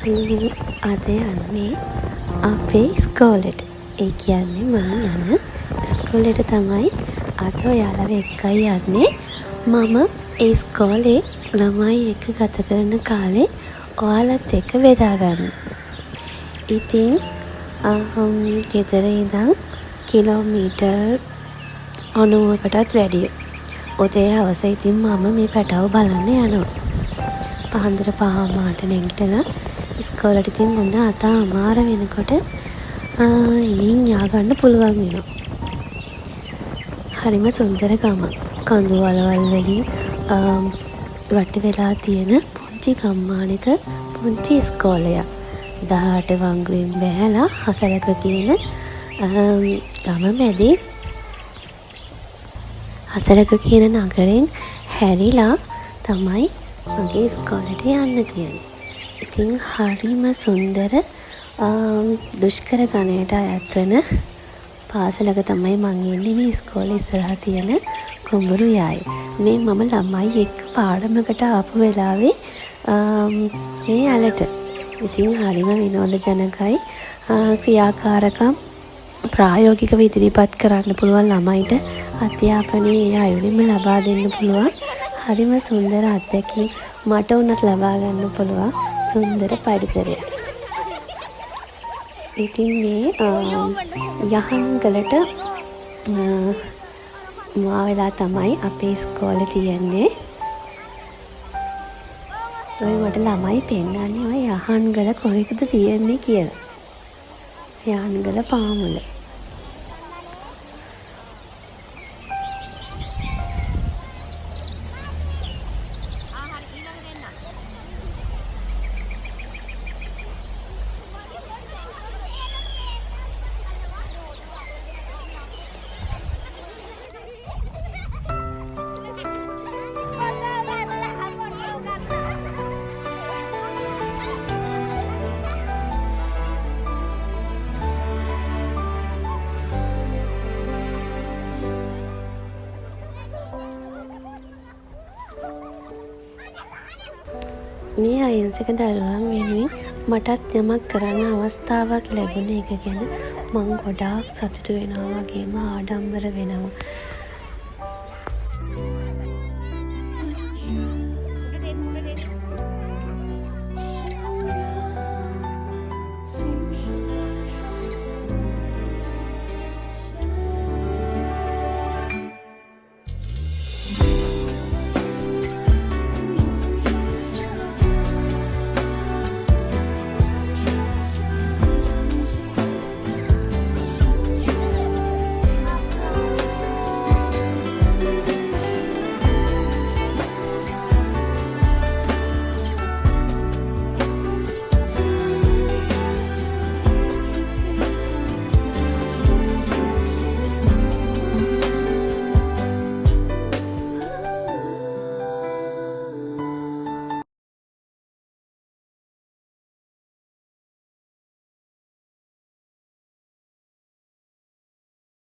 අද යන්නේ අපේ ඉස්කෝලෙට. ඒ කියන්නේ මම යන ඉස්කෝලෙට තමයි අද ඔයාලව එක්කයි යන්නේ. මම ඒ ඉස්කෝලේ ළමයි එක්ක ගත කරන කාලේ ඔයාලත් එක්ක බෙදා ගන්න. ඉතින් ගෙදර ඉඳන් කිලෝමීටර් 90කටත් වැඩිය. උදේ හවස ඉතින් මම මේ පැටව බලන්න යනවා. පාන්දර 5:00ට නැගිටලා ඉස්කෝලේට ඉතින් ඔන්න අතමාර වෙනකොට ඉමින් ය아가න්න පුළුවන් වෙනවා. හරිම සුන්දර ගමක්. කඳු වලවල් වලින් වට වෙලා තියෙන පුංචි ගම්මානක පුංචි ඉස්කෝලයක්. 18 වංගුවෙන් බැහැලා හසලක කියන ගම මැදින් හසලක කියන නගරෙන් හැරිලා තමයි මගේ ඉස්කෝලේට යන්න තියෙන්නේ. ඉතින් හරිම සුන්දර දුෂ්කර ගණයට අයත් වෙන පාසලක තමයි මං ඉන්නේ. මේ ඉස්කෝලේ ඉස්සරහා තියෙන කුඹුරු යාය. මේ මම ළමයි එක්ක පාඩමකට ආපු වෙලාවේ මේ ඇලට. ඉතින් හරිම විනෝදජනකයි. ක්‍රියාකාරකම් ප්‍රායෝගිකව ඉදිරිපත් කරන්න පුළුවන් ළමයිට අධ්‍යාපනයේ ඒ අයුරින්ම ලබා දෙන්න පුළුවන්. හරිම සුන්දර අත්දැකීම් මට උනත් ලබා ගන්න පුළුවන් සුන්දර පරිසරයක්. ඉතින් මේ යහන්ගලට මුවා වෙලා තමයි අපේ ඉස්කෝලේ තියෙන්නේ. ඔය මට ළමයි පෙන්නන්නේ ඔය යහන්ගල කොහෙද තියෙන්නේ කියලා. යහන්ගල පාමුල. මේ අහිංසක දරුවන් වෙනුවෙන් මටත් යමක් කරන්න අවස්ථාවක් ලැබුණ එක ගැන මං ගොඩාක් සතුටු වෙනවා වගේම ආඩම්බර වෙනවා.